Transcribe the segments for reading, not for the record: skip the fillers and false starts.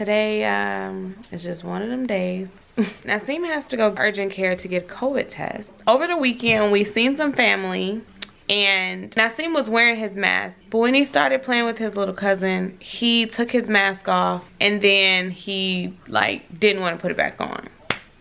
today is just one of them days. Nasim has to go urgent care to get a COVID test. Over the weekend, we seen some family and Nasim was wearing his mask. But when he started playing with his little cousin, he took his mask off and then he like didn't want to put it back on.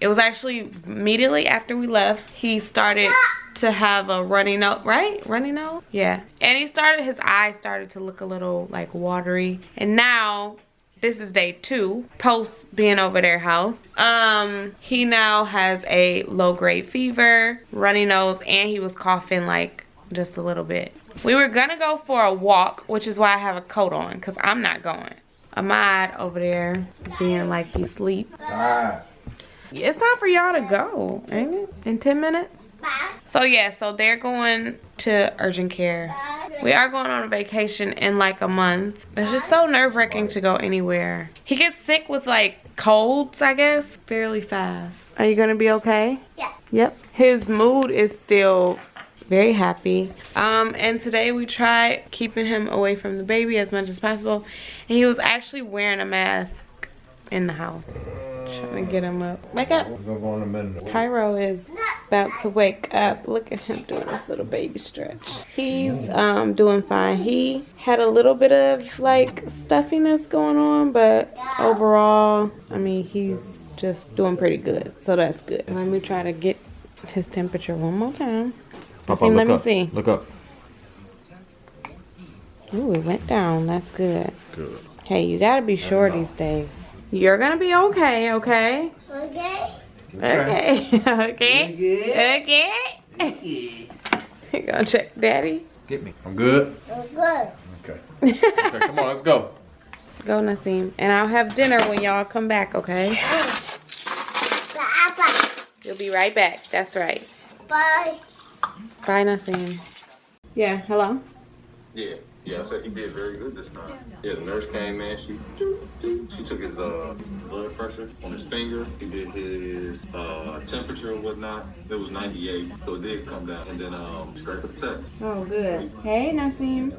It was actually immediately after we left, he started to have a runny nose, right? Runny nose? Yeah. And his eyes started to look a little like watery. And now, this is day 2, post being over their house. He now has a low-grade fever, runny nose, and he was coughing like just a little bit. We were gonna go for a walk, which is why I have a coat on, because I'm not going. Ahmad over there being like he sleep. It's time for y'all to go, ain't it? In 10 minutes? So yeah, so they're going to urgent care. We are going on a vacation in like a month. It's just so nerve-wracking to go anywhere. He gets sick with like colds, I guess, fairly fast. Are you gonna be okay? Yeah. Yep. His mood is still very happy. And today we tried keeping him away from the baby as much as possible. And he was actually wearing a mask in the house. Trying to get him up. Wake up. Cairo is about to wake up. Look at him doing this little baby stretch. He's doing fine. He had a little bit of like stuffiness going on, but overall, I mean, he's just doing pretty good. So that's good. Let me try to get his temperature one more time. Let me see. Look up. Ooh, it went down. That's good. Good. Hey, you gotta be sure these days. You're gonna be okay, okay? Okay. Okay. Okay. Okay. You gonna check daddy? Get me. I'm good? I'm good. Okay. Okay, come on, let's go. Go, Nasim. And I'll have dinner when y'all come back, okay? You'll be right back. That's right. Bye. Bye, Nasim. Yeah, hello? Yeah, I said he did very good this time. Yeah, the nurse came in, she took his blood pressure on his finger. He did his temperature and whatnot. It was 98, so it did come down. And then scraped the test. Oh, good. Hey, Nasim.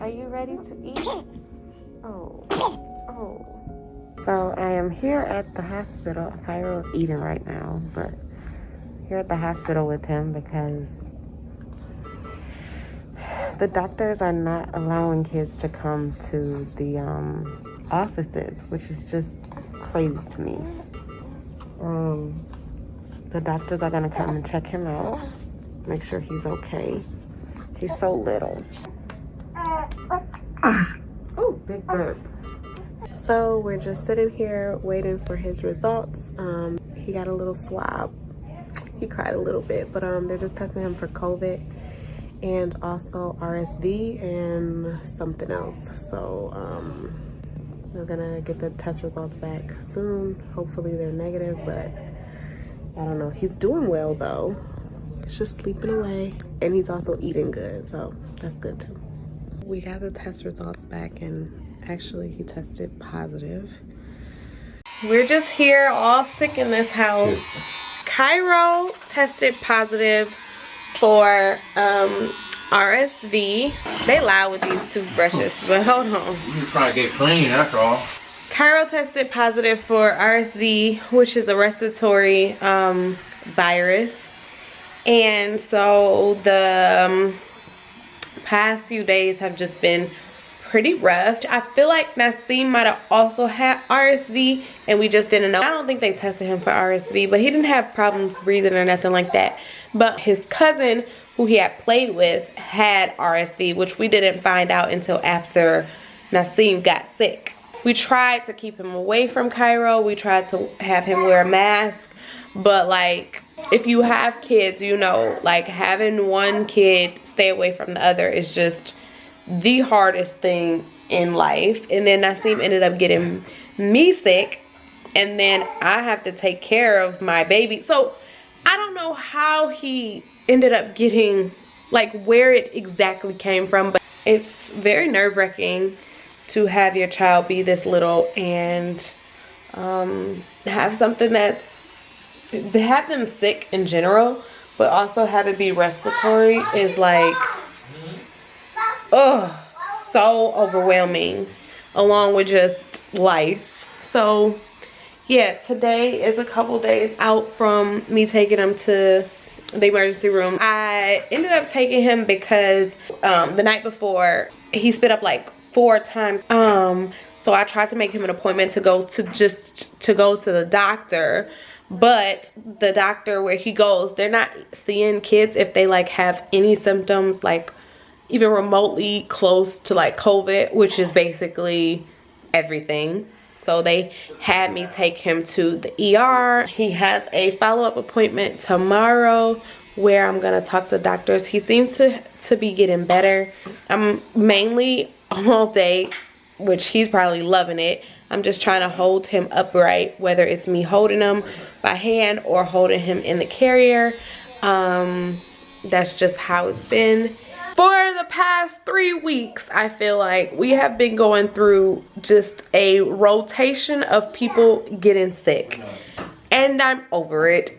Are you ready to eat? Oh. So I am here at the hospital. Cairo is eating right now, but here at the hospital with him because the doctors are not allowing kids to come to the offices, which is just crazy to me. The doctors are gonna come and check him out, make sure he's okay. He's so little. Oh, big burp. So we're just sitting here waiting for his results. He got a little swab. He cried a little bit, but they're just testing him for COVID and also RSV and something else. So we're gonna get the test results back soon. Hopefully they're negative, but I don't know. He's doing well though. He's just sleeping away and he's also eating good, so that's good too. We got the test results back and actually he tested positive. We're just here all sick in this house. Cairo tested positive for RSV. They loud with these toothbrushes, but hold on. You try to get clean, that's all. Cairo tested positive for RSV, which is a respiratory virus. And so the past few days have just been pretty rough. I feel like Nasim might have also had RSV and we just didn't know. I don't think they tested him for RSV, but he didn't have problems breathing or nothing like that. But his cousin, who he had played with, had RSV, which we didn't find out until after Nasim got sick. We tried to keep him away from Cairo. We tried to have him wear a mask, but like, if you have kids, you know, like having one kid stay away from the other is just the hardest thing in life. And then Nasim ended up getting me sick, and then I have to take care of my baby. So I don't know how he ended up getting, like where it exactly came from, but it's very nerve-wracking to have your child be this little and have something that's, to have them sick in general, but also having be respiratory is like, oh, so overwhelming, along with just life. So yeah, today is a couple days out from me taking him to the emergency room. I ended up taking him because the night before he spit up like 4 times. So I tried to make him an appointment to go to the doctor, but the doctor where he goes, they're not seeing kids if they like have any symptoms like even remotely close to like COVID, which is basically everything. So they had me take him to the ER. He has a follow-up appointment tomorrow where I'm gonna talk to doctors. He seems to be getting better. I'm mainly all day, which he's probably loving it. I'm just trying to hold him upright, whether it's me holding him by hand or holding him in the carrier. That's just how it's been. For the past 3 weeks, I feel like we have been going through just a rotation of people getting sick. And I'm over it.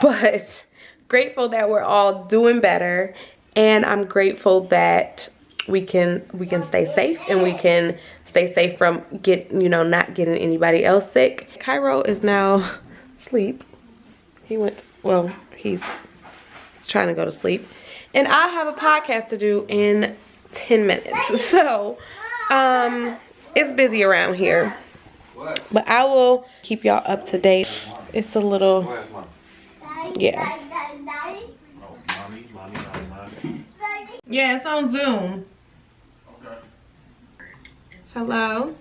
But grateful that we're all doing better. And I'm grateful that we can stay safe, and we can stay safe from not getting anybody else sick. Cairo is now asleep. He's trying to go to sleep. And I have a podcast to do in 10 minutes. So, it's busy around here. But I will keep y'all up to date. It's a little, yeah. Yeah, it's on Zoom. Hello.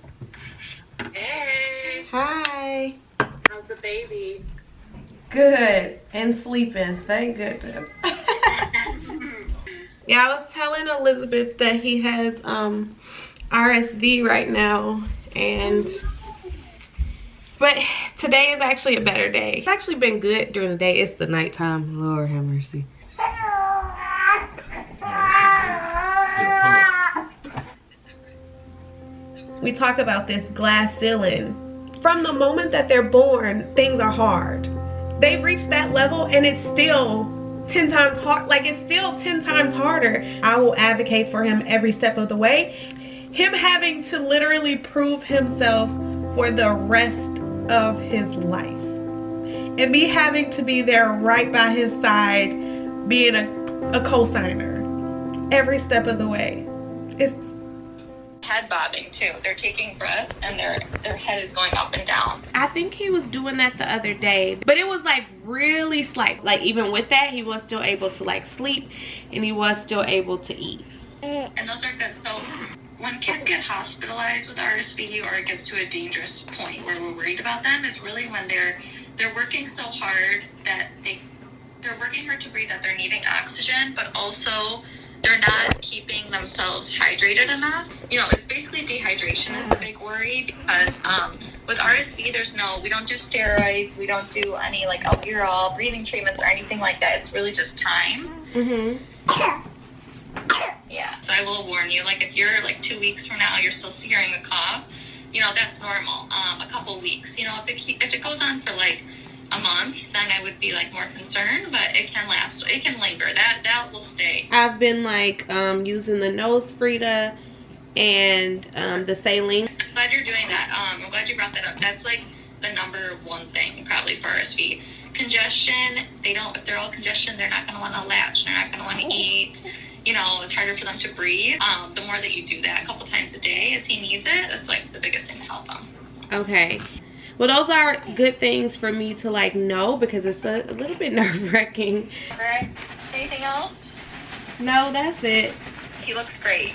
Hey. Hi. How's the baby? Good. And sleeping. Thank goodness. Yeah, I was telling Elizabeth that he has RSV right now, but today is actually a better day. It's actually been good during the day. It's the nighttime. Lord have mercy. We talk about this glass ceiling. From the moment that they're born, things are hard. They reach that level and it's still 10 times hard. Like, it's still 10 times harder. I will advocate for him every step of the way. Him having to literally prove himself for the rest of his life. And me having to be there right by his side, being a co-signer every step of the way. It's head bobbing too. They're taking breaths and their head is going up and down. I think he was doing that the other day, but it was like really slight. Like, even with that, he was still able to like sleep, and he was still able to eat. And those are good. So when kids get hospitalized with RSV, or it gets to a dangerous point where we're worried about them, is really when they're working so hard that they're working hard to breathe, that they're needing oxygen, but also they're not keeping themselves hydrated enough. It's basically dehydration is the big worry, because with RSV, we don't do steroids, we don't do any like albuterol, breathing treatments or anything like that. It's really just time. Yeah, so I will warn you, like, if you're like 2 weeks from now, you're still hearing a cough, that's normal. A couple weeks, if it goes on for like a month, then I would be like more concerned, but it can last, it can linger, that will stay. I've been like using the nose Frida and the saline. I'm glad you're doing that. I'm glad you brought that up. That's like the number one thing probably for RSV. Congestion, if they're all congestion, they're not going to want to latch, they're not going to want to eat, it's harder for them to breathe. The more that you do that a couple times a day as he needs it, that's like the biggest thing to help him. Okay. Well, those are good things for me to like know, because it's a little bit nerve-wracking. All right. Anything else? No, that's it. He looks great.